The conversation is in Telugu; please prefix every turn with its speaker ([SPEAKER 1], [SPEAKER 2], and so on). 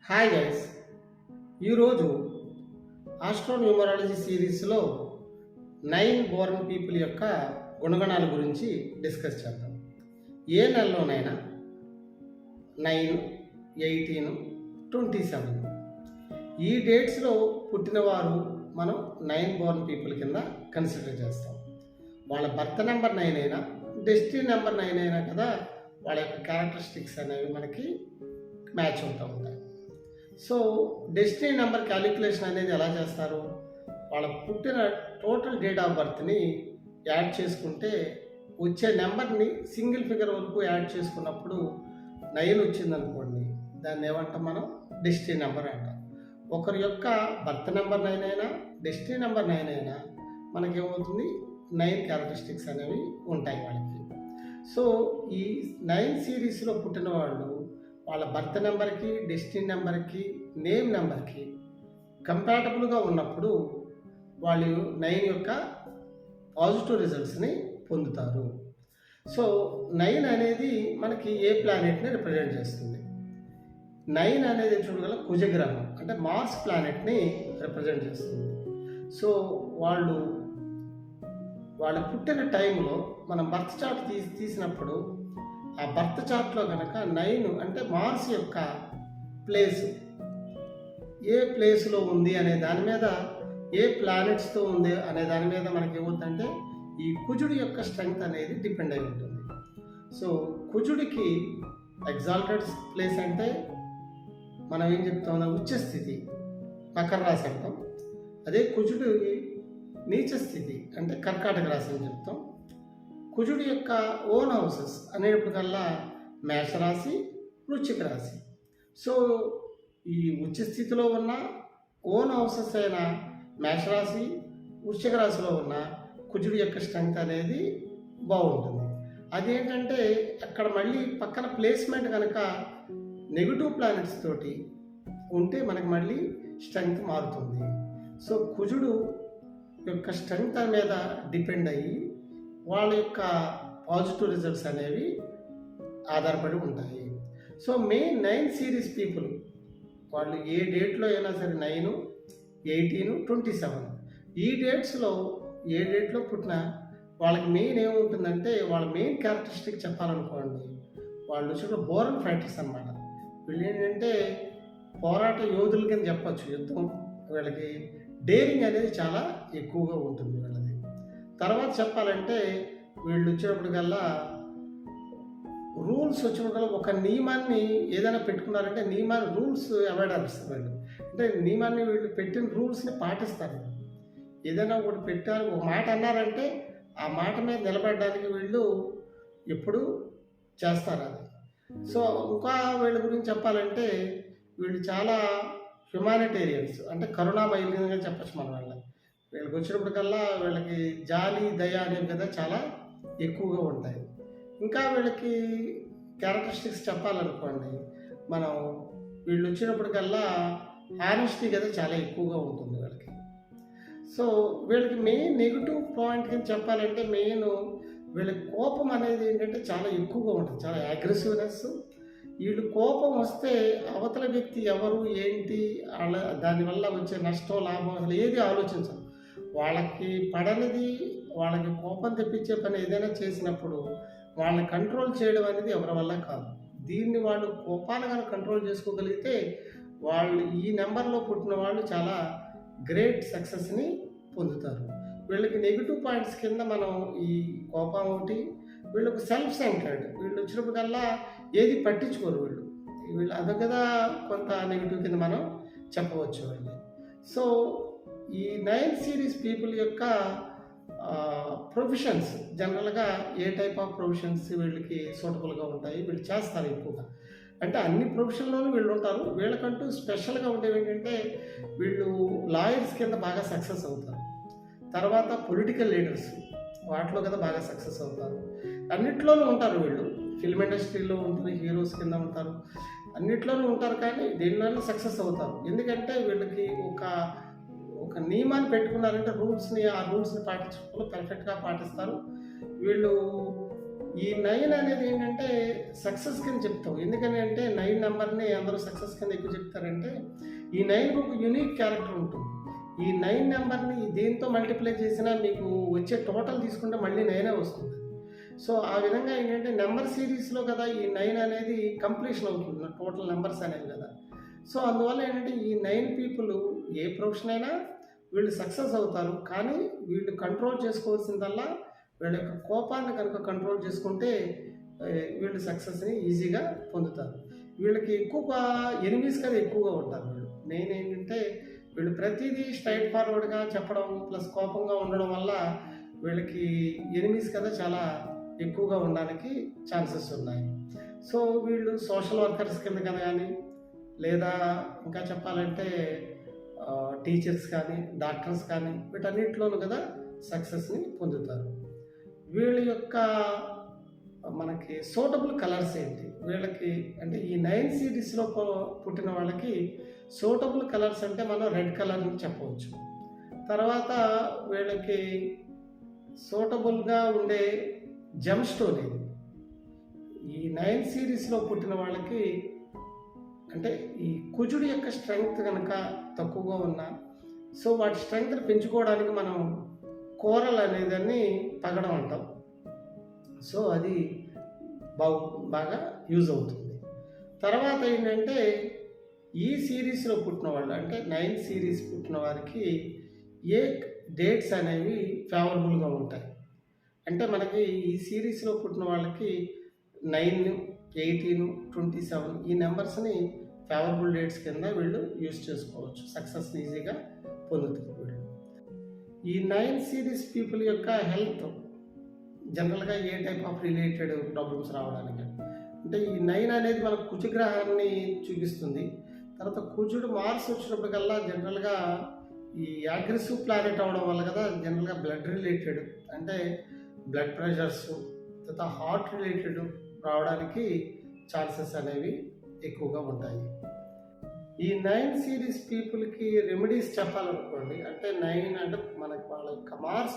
[SPEAKER 1] హాయ్ గైస్, ఈరోజు ఆస్ట్రోన్యూమరాలజీ సిరీస్లో 9 బోర్న్ పీపుల్ యొక్క గుణగణాల గురించి డిస్కస్ చేద్దాం. ఏ నెలలోనైనా 9, 18, 27 ఈ డేట్స్లో పుట్టినవారు మనం 9 బోర్న్ పీపుల్ కింద కన్సిడర్ చేస్తాం. వాళ్ళ బర్త్ నెంబర్ 9 అయినా డెస్టినీ నెంబర్ 9 అయినా కదా వాళ్ళ యొక్క క్యారెక్టరిస్టిక్స్ అనేవి మనకి మ్యాచ్ అవుతూ ఉంటాయి. సో డెస్టినీ నెంబర్ క్యాలిక్యులేషన్ అనేది ఎలా చేస్తారు? వాళ్ళ పుట్టిన టోటల్ డేట్ ఆఫ్ బర్త్ని యాడ్ చేసుకుంటే వచ్చే నెంబర్ని సింగిల్ ఫిగర్ వరకు యాడ్ చేసుకున్నప్పుడు 9 వచ్చిందనుకోండి, దాన్ని ఏమంటాం మనం? డెస్టినీ నెంబర్ అంటాం. ఒకరి యొక్క బర్త్ నెంబర్ 9 అయినా డెస్టినీ నెంబర్ 9 అయినా మనకేమవుతుంది? 9 క్యారెక్టరిస్టిక్స్ అనేవి ఉంటాయి వాళ్ళకి. సో ఈ 9 సిరీస్లో పుట్టిన వాళ్ళు వాళ్ళ బర్త్ నెంబర్కి, డెస్టినీ నెంబర్కి, నేమ్ నెంబర్కి కంపాటబుల్గా ఉన్నప్పుడు వాళ్ళు 9 యొక్క పాజిటివ్ రిజల్ట్స్ని పొందుతారు. సో 9 అనేది మనకి ఏ ప్లానెట్ని రిప్రజెంట్ చేస్తుంది? 9 అనేది చూడగల కుజగ్రహం, అంటే మార్స్ ప్లానెట్ని రిప్రజెంట్ చేస్తుంది. సో వాళ్ళ పుట్టిన టైంలో మనం బర్త్ చార్ట్ తీసినప్పుడు ఆ బర్త్ చార్ట్లో కనుక 9 అంటే మార్స్ యొక్క ప్లేస్ ఏ ప్లేస్లో ఉంది అనే దాని మీద, ఏ ప్లానెట్స్తో ఉంది అనే దాని మీద మనకి ఏమవుతుందంటే ఈ కుజుడి యొక్క స్ట్రెంగ్త్ అనేది డిపెండ్ అయి ఉంటుంది. సో కుజుడికి ఎగ్జాల్టెడ్ ప్లేస్ అంటే మనం ఏం చెప్తాం? ఉచ్చ స్థితి, మకర రాశి అంటాం. అదే కుజుడికి నీచ స్థితి అంటే కర్కాటక రాశి అని చెప్తాం. కుజుడి యొక్క ఓన్ హౌసెస్ అనేటప్పటికల్లా మేషరాశి, వృశ్చిక రాశి. సో ఈ ఉచ్చ స్థితిలో ఉన్న ఓన్ హౌసెస్ అయిన మేషరాశి, వృశ్చిక రాశిలో ఉన్న కుజుడి యొక్క స్ట్రెంగ్త్ అనేది బాగుంటుంది. అదేంటంటే అక్కడ మళ్ళీ పక్కన ప్లేస్మెంట్ కనుక నెగిటివ్ ప్లానెట్స్ తోటి ఉంటే మనకి మళ్ళీ స్ట్రెంగ్త్ మారుతుంది. సో కుజుడు యొక్క స్ట్రెంగ్త్ మీద డిపెండ్ అయ్యి వాళ్ళ యొక్క పాజిటివ్ రిజల్ట్స్ అనేవి ఆధారపడి ఉంటాయి. సో మెయిన్ 9 సిరీస్ పీపుల్ వాళ్ళు ఏ డేట్లో అయినా సరే 9, 18, 27 ఈ డేట్స్లో ఏ డేట్లో పుట్టినా వాళ్ళకి మెయిన్ ఏముంటుందంటే వాళ్ళ మెయిన్ క్యారెక్టరిస్టిక్ చెప్పాలనుకోండి, వాళ్ళు చూడ బోర్న్ ఫైటర్స్ అనమాట. వీళ్ళు ఏంటంటే పోరాట యోధుల కింద చెప్పచ్చు. యుద్ధం వీళ్ళకి డేరింగ్ అనేది చాలా ఎక్కువగా ఉంటుంది వీళ్ళది. తర్వాత చెప్పాలంటే వీళ్ళు వచ్చేటప్పటికల్లా రూల్స్ వచ్చినప్పుడు ఒక నియమాన్ని ఏదైనా పెట్టుకున్నారంటే నియమాన్ని రూల్స్ అవాయిడర్స్ వీళ్ళు. అంటే నియమాన్ని వీళ్ళు పెట్టిన రూల్స్ని పాటిస్తారు. ఏదైనా ఒకటి పెట్టారు, ఒక మాట అన్నారంటే ఆ మాట మీద నిలబడడానికి వీళ్ళు ఎప్పుడు చేస్తారు అది. సో ఇంకా వీళ్ళ గురించి చెప్పాలంటే వీళ్ళు చాలా హ్యుమానిటేరియన్స్, అంటే కరుణామయులుగా చెప్పచ్చు మన వాళ్ళ. వీళ్ళకి వచ్చినప్పటికల్లా వీళ్ళకి జాలి, దయ అనేవి కదా చాలా ఎక్కువగా ఉంటాయి. ఇంకా వీళ్ళకి క్యారెక్టరిస్టిక్స్ చెప్పాలనుకోండి, మనం వీళ్ళు వచ్చినప్పటికల్లా హానెస్టీ కదా చాలా ఎక్కువగా ఉంటుంది వీళ్ళకి. సో వీళ్ళకి మెయిన్ నెగిటివ్ పాయింట్ కింద చెప్పాలంటే మెయిన్ వీళ్ళకి కోపం అనేది ఏంటంటే చాలా ఎక్కువగా ఉంటుంది, చాలా అగ్రెసివ్నెస్. వీళ్ళు కోపం వస్తే అవతల వ్యక్తి ఎవరు ఏంటి దానివల్ల వచ్చే నష్టం, లాభం అసలు ఏది ఆలోచించరు. వాళ్ళకి పడనిది, వాళ్ళకి కోపం తెప్పించే పని ఏదైనా చేసినప్పుడు వాళ్ళని కంట్రోల్ చేయడం అనేది ఎవరి వల్ల కాదు. దీన్ని వాళ్ళు కోపాన్ని కనుక కంట్రోల్ చేసుకోగలిగితే వాళ్ళు ఈ నెంబర్లో పుట్టిన వాళ్ళు చాలా గ్రేట్ సక్సెస్ని పొందుతారు. వీళ్ళకి నెగిటివ్ పాయింట్స్ కింద మనం ఈ కోపం ఒకటి, వీళ్ళకి సెల్ఫ్ సెంటర్డ్, వీళ్ళు వచ్చినప్పటికల్లా ఏది పట్టించుకోరు వీళ్ళు అదే కదా కొంత నెగిటివ్ కింద మనం చెప్పవచ్చు వీళ్ళు. సో ఈ 9 సిరీస్ పీపుల్ యొక్క ప్రొఫెషన్స్ జనరల్గా ఏ టైప్ ఆఫ్ ప్రొఫెషన్స్ వీళ్ళకి సూటబుల్గా ఉంటాయి, వీళ్ళు చేస్తారు ఎక్కువగా. అంటే అన్ని ప్రొఫెషన్లోనూ వీళ్ళు ఉంటారు. వీళ్ళకంటూ స్పెషల్గా ఉండేవి ఏంటంటే వీళ్ళు లాయర్స్ కింద బాగా సక్సెస్ అవుతారు. తర్వాత పొలిటికల్ లీడర్స్ వాటిలో కదా బాగా సక్సెస్ అవుతారు. అన్నిట్లోనూ ఉంటారు వీళ్ళు. ఫిల్మ్ ఇండస్ట్రీలో ఉంటారు, హీరోస్ కింద ఉంటారు, అన్నిట్లోనూ ఉంటారు. కానీ దేనిలోనే సక్సెస్ అవుతారు. ఎందుకంటే వీళ్ళకి ఒక నియమాన్ని పెట్టుకున్నారంటే ఆ రూల్స్ని పాటించడంలో పర్ఫెక్ట్గా పాటిస్తారు. వీళ్ళు ఈ 9 అనేది ఏంటంటే సక్సెస్ కింద చెప్తాం. ఎందుకని అంటే 9 నెంబర్‌ని అందరూ సక్సెస్ కింద ఎక్కువ చెప్తారంటే, ఈ 9కి ఒక యూనిక్ క్యారెక్టర్ ఉంటుంది. ఈ 9 నెంబర్‌ని దేనితో మల్టిప్లై చేసినా మీకు వచ్చే టోటల్ తీసుకుంటే మళ్ళీ 9 వస్తుంది. సో, ఆ విధంగా ఏంటంటే నెంబర్ సీరీస్‌లో కదా ఈ 9 అనేది కంప్లీషన్ అవుతుంది. టోటల్ నెంబర్స్ అనేవి కదా! సో, అందువల్ల ఏంటంటే ఈ 9 పీపుల్ ఏ ప్రొఫెషన్ అయినా వీళ్ళు సక్సెస్ అవుతారు. కానీ వీళ్ళు కంట్రోల్ చేసుకోవాల్సిందల్లా వీళ్ళ యొక్క కోపాన్ని కనుక కంట్రోల్ చేసుకుంటే వీళ్ళు సక్సెస్‌ని ఈజీగా పొందుతారు. వీళ్ళకి ఎక్కువగా ఎనిమీస్ కదా ఎక్కువగా ఉంటారు వీళ్ళు. మెయిన్ ఏంటంటే వీళ్ళు ప్రతీదీ స్ట్రెయిట్ ఫార్వర్డ్‌గా చెప్పడం ప్లస్ కోపంగా ఉండడం వల్ల వీళ్ళకి ఎనిమీస్ కదా చాలా ఎక్కువగా ఉండడానికి ఛాన్సెస్ ఉన్నాయి. సో, వీళ్ళు సోషల్ వర్కర్స్ కింద కానీ లేదా ఇంకా చెప్పాలంటే టీచర్స్ కానీ, డాక్టర్స్ కానీ వీటన్నిటిలోనూ కదా సక్సెస్‌ని పొందుతారు. వీళ్ళ యొక్క మనకి సూటబుల్ కలర్స్ ఏంటి? వీళ్ళకి అంటే ఈ 9 సిరీస్‌లో పుట్టిన వాళ్ళకి సూటబుల్ కలర్స్ అంటే మనం రెడ్ కలర్‌ని చెప్పవచ్చు. తర్వాత వీళ్ళకి సూటబుల్‌గా ఉండే జెమ్ స్టోన్ ఇది. ఈ 9 సిరీస్‌లో పుట్టిన వాళ్ళకి అంటే ఈ కుజుడి యొక్క స్ట్రెంగ్త్ కనుక తక్కువగా ఉన్నా, సో వాటి స్ట్రెంగ్త్‌ని పెంచుకోవడానికి మనం కోరల్ అనేదాన్ని పగడం అంటాం. సో, అది బాగా యూజ్ అవుతుంది. తర్వాత ఏంటంటే ఈ సిరీస్‌లో పుట్టిన వాళ్ళు అంటే 9 సిరీస్ పుట్టిన వారికి ఏ డేట్స్ అనేవి ఫేవరబుల్‌గా ఉంటాయి. అంటే మనకి ఈ సిరీస్‌లో పుట్టిన వాళ్ళకి 9, 18, 27 ఈ నెంబర్స్‌ని ఫేవరబుల్ డేట్స్ కింద వీళ్ళు యూజ్ చేసుకోవచ్చు. సక్సెస్‌ని ఈజీగా పొందుతారు వీళ్ళు. ఈ 9 సిరీస్ పీపుల్ యొక్క హెల్త్ జనరల్‌గా ఏ టైప్ ఆఫ్ రిలేటెడ్ ప్రాబ్లమ్స్ రావడానికి అంటే ఈ 9 అనేది మన కుజగ్రహాన్ని చూపిస్తుంది. తర్వాత కుజుడు మార్స్ వచ్చినప్పటికల్లా జనరల్‌గా ఈ అగ్రెసివ్ ప్లానెట్ అవ్వడం వల్ల కదా జనరల్‌గా బ్లడ్ రిలేటెడ్ అంటే బ్లడ్ ప్రెషర్స్ తర్వాత హార్ట్ రిలేటెడ్ రావడానికి ఛాన్సెస్ అనేవి ఎక్కువగా ఉంటాయి. ఈ 9 సిరీస్ పీపుల్‌కి రెమెడీస్ చెప్పాలనుకోండి అంటే 9 అంటే మనకి వాళ్ళ యొక్క మార్స్